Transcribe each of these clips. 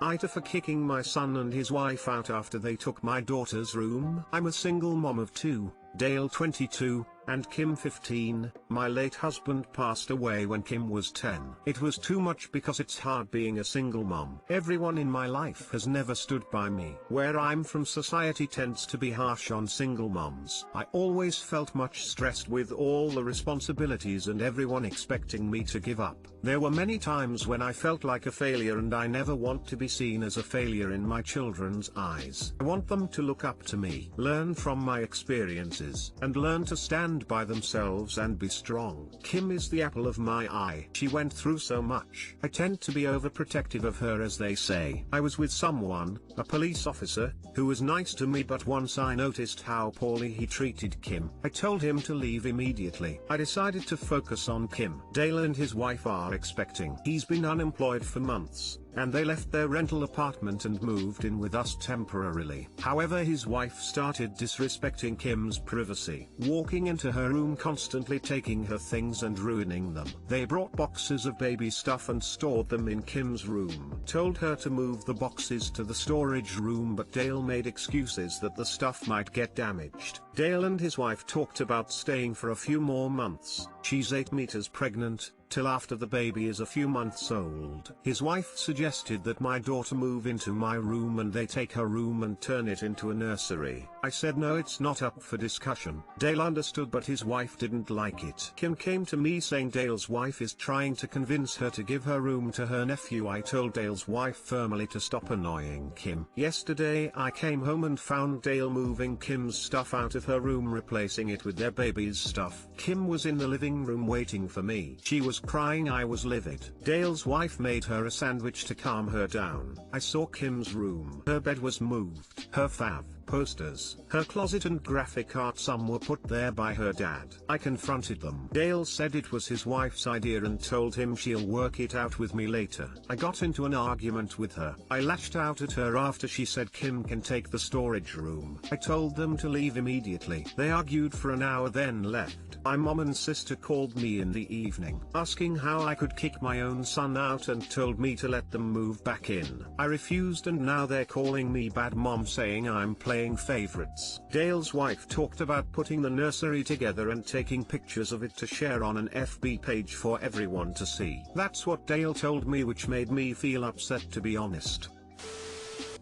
AITA for kicking my son and his wife out after they took my daughter's room. I'm a single mom of two, Dale 22, and Kim 15. My late husband passed away when Kim was 10. It was too much because it's hard being a single mom. Everyone in my life has never stood by me. Where I'm from, society tends to be harsh on single moms. I always felt much stressed with all the responsibilities and everyone expecting me to give up. There were many times when I felt like a failure, and I never want to be seen as a failure in my children's eyes. I want them to look up to me, learn from my experiences, and learn to stand by themselves and be strong. Kim is the apple of my eye. She went through so much. I tend to be overprotective of her, as they say. I was with someone, a police officer, who was nice to me, but once I noticed how poorly he treated Kim, I told him to leave immediately. I decided to focus on Kim. Dale and his wife are expecting. He's been unemployed for months, and they left their rental apartment and moved in with us temporarily. However, his wife started disrespecting Kim's privacy, walking into her room constantly, taking her things and ruining them. They brought boxes of baby stuff and stored them in Kim's room. Told her to move the boxes to the storage room, but Dale made excuses that the stuff might get damaged. Dale and his wife talked about staying for a few more months. She's 8 meters pregnant, till after the baby is a few months old. His wife suggested that my daughter move into my room and they take her room and turn it into a nursery. I said no, it's not up for discussion. Dale understood, but his wife didn't like it. Kim came to me saying Dale's wife is trying to convince her to give her room to her nephew. I told Dale's wife firmly to stop annoying Kim. Yesterday I came home and found Dale moving Kim's stuff out of her room, replacing it with their baby's stuff. Kim was in the living room waiting for me. She was crying. I was livid. Dale's wife made her a sandwich to calm her down. I saw Kim's room. Her bed was moved. Her fav, posters, her closet and graphic art, some were put there by her dad. I confronted them. Dale said it was his wife's idea and told him she'll work it out with me later. I got into an argument with her. I lashed out at her after she said Kim can take the storage room. I told them to leave immediately. They argued for an hour, then left. My mom and sister called me in the evening, asking how I could kick my own son out, and told me to let them move back in. I refused, and now they're calling me bad mom, saying I'm playing favorites. Dale's wife talked about putting the nursery together and taking pictures of it to share on an FB page for everyone to see. That's what Dale told me, which made me feel upset, to be honest.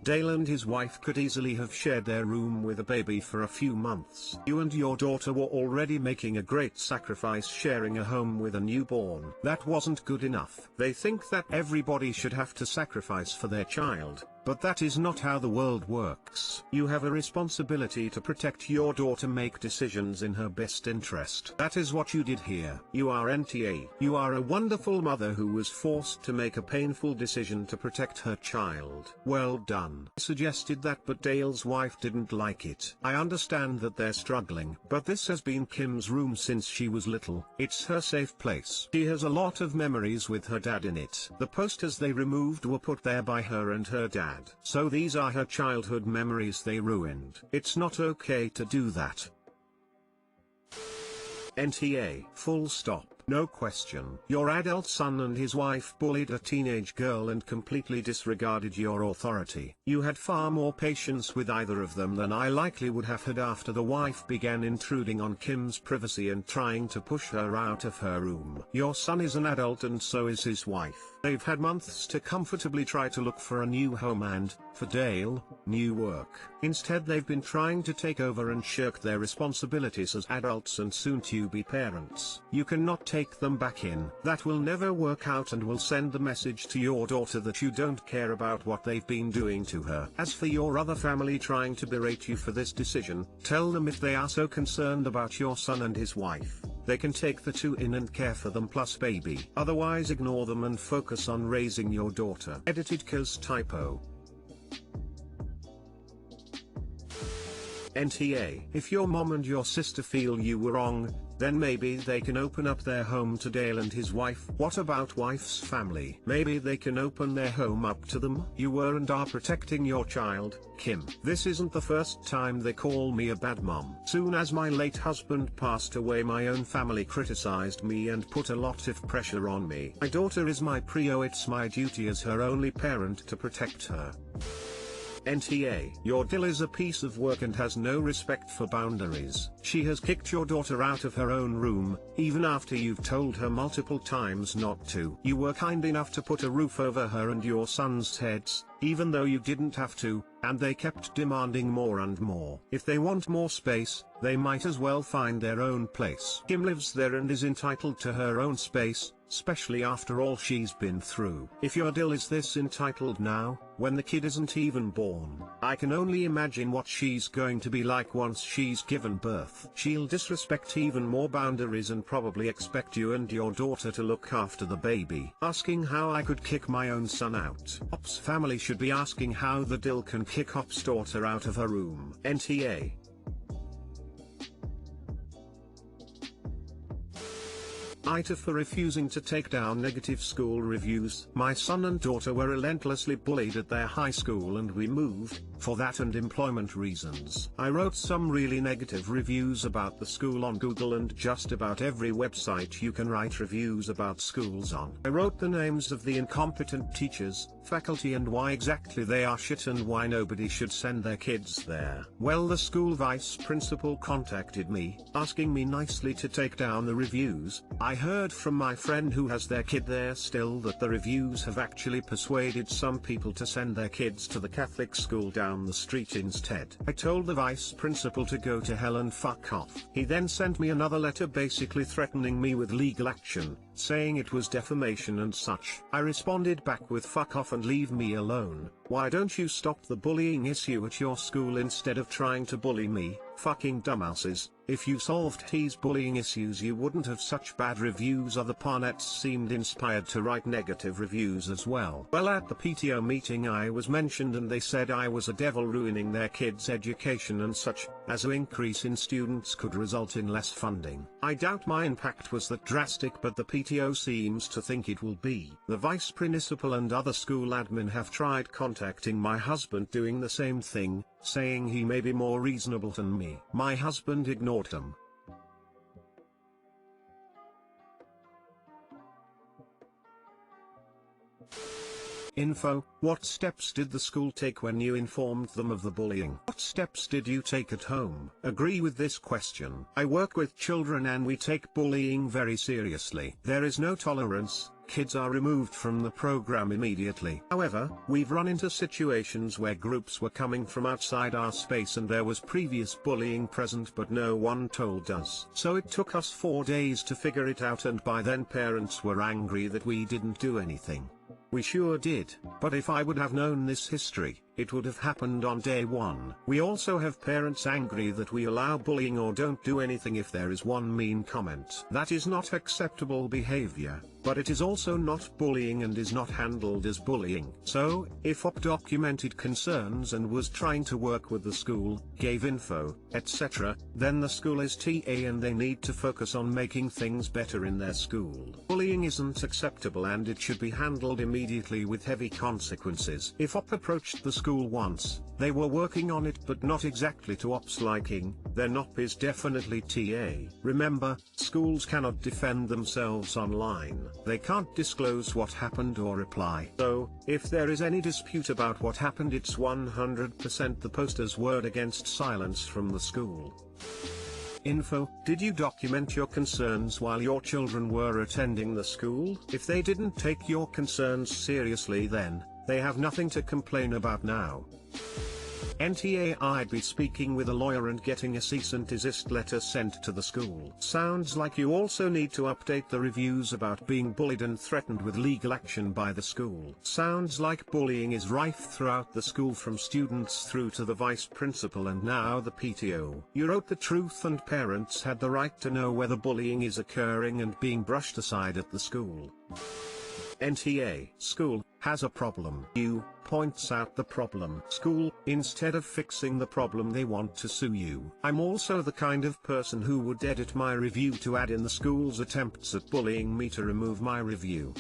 Dale and his wife could easily have shared their room with a baby for a few months. You and your daughter were already making a great sacrifice sharing a home with a newborn. That wasn't good enough. They think that everybody should have to sacrifice for their child, but that is not how the world works. You have a responsibility to protect your daughter, make decisions in her best interest. That is what you did here. You are NTA. You are a wonderful mother who was forced to make a painful decision to protect her child. Well done. I suggested that, but Dale's wife didn't like it. I understand that they're struggling, but this has been Kim's room since she was little. It's her safe place. She has a lot of memories with her dad in it. The posters they removed were put there by her and her dad. So these are her childhood memories they ruined. It's not okay to do that. NTA, full stop. No question. Your adult son and his wife bullied a teenage girl and completely disregarded your authority. You had far more patience with either of them than I likely would have had after the wife began intruding on Kim's privacy and trying to push her out of her room. Your son is an adult and so is his wife. They've had months to comfortably try to look for a new home and, for Dale, new work. Instead, they've been trying to take over and shirk their responsibilities as adults and soon-to-be parents. You cannot take them back in. That will never work out and will send the message to your daughter that you don't care about what they've been doing to her. As for your other family trying to berate you for this decision, tell them if they are so concerned about your son and his wife, they can take the two in and care for them plus baby. Otherwise, ignore them and focus on raising your daughter. Edited cause typo. NTA. If your mom and your sister feel you were wrong, then maybe they can open up their home to Dale and his wife. What about wife's family? Maybe they can open their home up to them. You were and are protecting your child, Kim. This isn't the first time they call me a bad mom. Soon as my late husband passed away, my own family criticized me and put a lot of pressure on me. My daughter is my prio. It's my duty as her only parent to protect her. NTA. Your Dill is a piece of work and has no respect for boundaries. She has kicked your daughter out of her own room, even after you've told her multiple times not to. You were kind enough to put a roof over her and your son's heads, even though you didn't have to, and they kept demanding more and more. If they want more space, they might as well find their own place. Kim lives there and is entitled to her own space, especially after all she's been through. If your Dill is this entitled now, when the kid isn't even born, I can only imagine what she's going to be like once she's given birth. She'll disrespect even more boundaries and probably expect you and your daughter to look after the baby. Asking how I could kick my own son out. Op's family should be asking how the Dill can kick Op's daughter out of her room. NTA. AITA for refusing to take down negative school reviews. My son and daughter were relentlessly bullied at their high school and we moved, for that and employment reasons. I wrote some really negative reviews about the school on Google and just about every website you can write reviews about schools on. I wrote the names of the incompetent teachers, faculty and why exactly they are shit and why nobody should send their kids there. Well, the school vice principal contacted me, asking me nicely to take down the reviews. I heard from my friend who has their kid there still that the reviews have actually persuaded some people to send their kids to the Catholic school down the street instead. I told the vice principal to go to hell and fuck off. He then sent me another letter basically threatening me with legal action, saying it was defamation and such. I responded back with fuck off and leave me alone. Why don't you stop the bullying issue at your school instead of trying to bully me, fucking dumbasses? If you solved his bullying issues you wouldn't have such bad reviews. Other parnets seemed inspired to write negative reviews as well. Well, at the PTO meeting I was mentioned and they said I was a devil ruining their kids' education and such, as an increase in students could result in less funding. I doubt my impact was that drastic, but the PTO seems to think it will be. The vice principal and other school admin have tried contacting my husband doing the same thing, saying he may be more reasonable than me. My husband ignored them. Info: what steps did the school take when you informed them of the bullying? What steps did you take at home? Agree with this question. I work with children and we take bullying very seriously. There is no tolerance. Kids are removed from the program immediately. However, we've run into situations where groups were coming from outside our space and there was previous bullying present but no one told us. So it took us 4 days to figure it out, and by then parents were angry that we didn't do anything. We sure did, but if I would have known this history, it would have happened on day one. We also have parents angry that we allow bullying or don't do anything if there is one mean comment. That is not acceptable behavior, but it is also not bullying and is not handled as bullying. So, if OP documented concerns and was trying to work with the school, gave info, etc., then the school is TA and they need to focus on making things better in their school. Bullying isn't acceptable and it should be handled immediately with heavy consequences. If OP approached the school once, they were working on it but not exactly to OP's liking, then OP is definitely TA. Remember, schools cannot defend themselves online. They can't disclose what happened or reply. So, if there is any dispute about what happened, it's 100% the poster's word against silence from the school. Info: did you document your concerns while your children were attending the school? If they didn't take your concerns seriously, then they have nothing to complain about now. NTA: I'd be speaking with a lawyer and getting a cease and desist letter sent to the school. Sounds like you also need to update the reviews about being bullied and threatened with legal action by the school. Sounds like bullying is rife throughout the school, from students through to the vice principal and now the PTO. You wrote the truth and parents had the right to know whether bullying is occurring and being brushed aside at the school. NTA, school, has a problem. You, points out the problem. School, instead of fixing the problem they want to sue you. I'm also the kind of person who would edit my review to add in the school's attempts at bullying me to remove my review.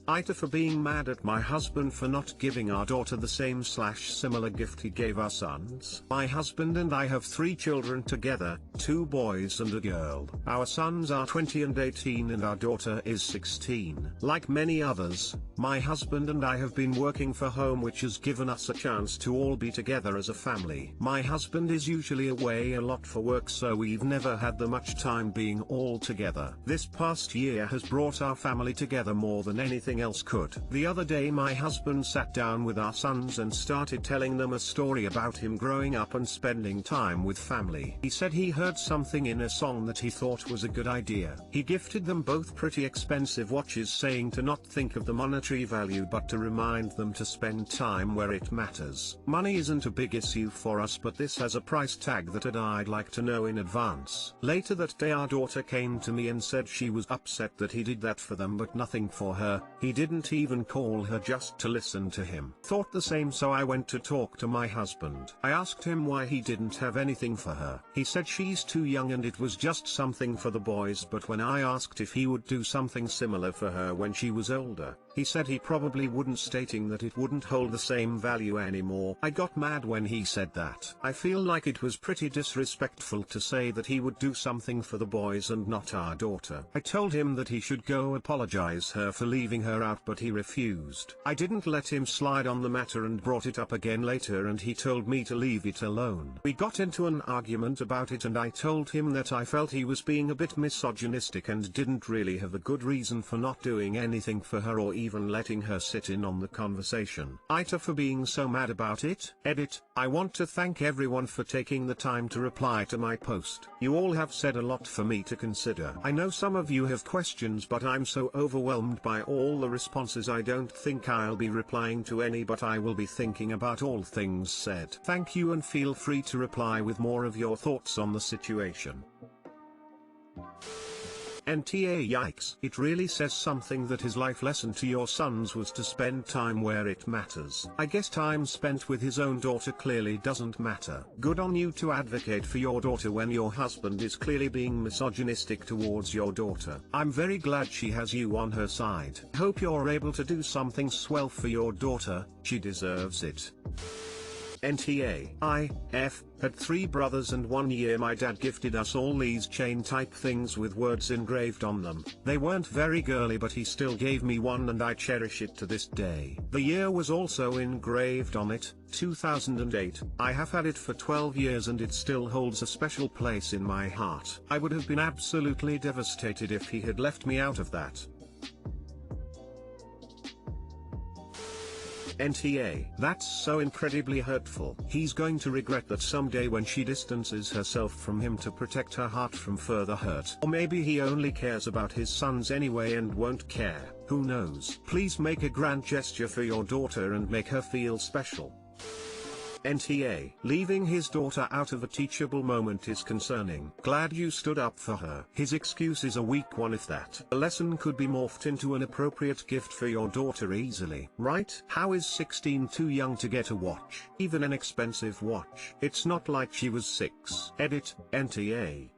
AITA for being mad at my husband for not giving our daughter the same/similar gift he gave our sons. My husband and I have 3 children together, 2 boys and a girl. Our sons are 20 and 18 and our daughter is 16. Like many others, my husband and I have been working for home, which has given us a chance to all be together as a family. My husband is usually away a lot for work, so we've never had the much time being all together. This past year has brought our family together more than anything else could. The other day my husband sat down with our sons and started telling them a story about him growing up and spending time with family. He said he heard something in a song that he thought was a good idea. He gifted them both pretty expensive watches, saying to not think of the monetary value but to remind them to spend time where it matters. Money isn't a big issue for us, but this has a price tag that I'd like to know in advance. Later that day our daughter came to me and said she was upset that he did that for them but nothing for her. He didn't even call her just to listen to him. Thought the same, so I went to talk to my husband. I asked him why he didn't have anything for her. He said she's too young and it was just something for the boys, but when I asked if he would do something similar for her when she was older, he said he probably wouldn't, stating that it wouldn't hold the same value anymore. I got mad when he said that. I feel like it was pretty disrespectful to say that he would do something for the boys and not our daughter. I told him that he should go apologize her for leaving her out, but he refused. I didn't let him slide on the matter and brought it up again later, and he told me to leave it alone. We got into an argument about it and I told him that I felt he was being a bit misogynistic and didn't really have a good reason for not doing anything for her or even letting her sit in on the conversation. AITA for being so mad about it. Edit, I want to thank everyone for taking the time to reply to my post. You all have said a lot for me to consider. I know some of you have questions, but I'm so overwhelmed by all the responses I don't think I'll be replying to any, but I will be thinking about all things said. Thank you, and feel free to reply with more of your thoughts on the situation. NTA, yikes. It really says something that his life lesson to your sons was to spend time where it matters. I guess time spent with his own daughter clearly doesn't matter. Good on you to advocate for your daughter when your husband is clearly being misogynistic towards your daughter. I'm very glad she has you on her side. Hope you're able to do something swell for your daughter, she deserves it. NTA, had 3 brothers, and one year my dad gifted us all these chain type things with words engraved on them. They weren't very girly, but he still gave me one and I cherish it to this day. The year was also engraved on it, 2008. I have had it for 12 years and it still holds a special place in my heart. I would have been absolutely devastated if he had left me out of that. NTA, that's so incredibly hurtful. He's going to regret that someday when she distances herself from him to protect her heart from further hurt. Or maybe he only cares about his sons anyway and won't care, who knows. Please make a grand gesture for your daughter and make her feel special. NTA, leaving his daughter out of a teachable moment is concerning. Glad you stood up for her. His excuse is a weak one if that. A lesson could be morphed into an appropriate gift for your daughter easily, right? How is 16 too young to get a watch? Even an expensive watch. It's not like she was 6. Edit, NTA.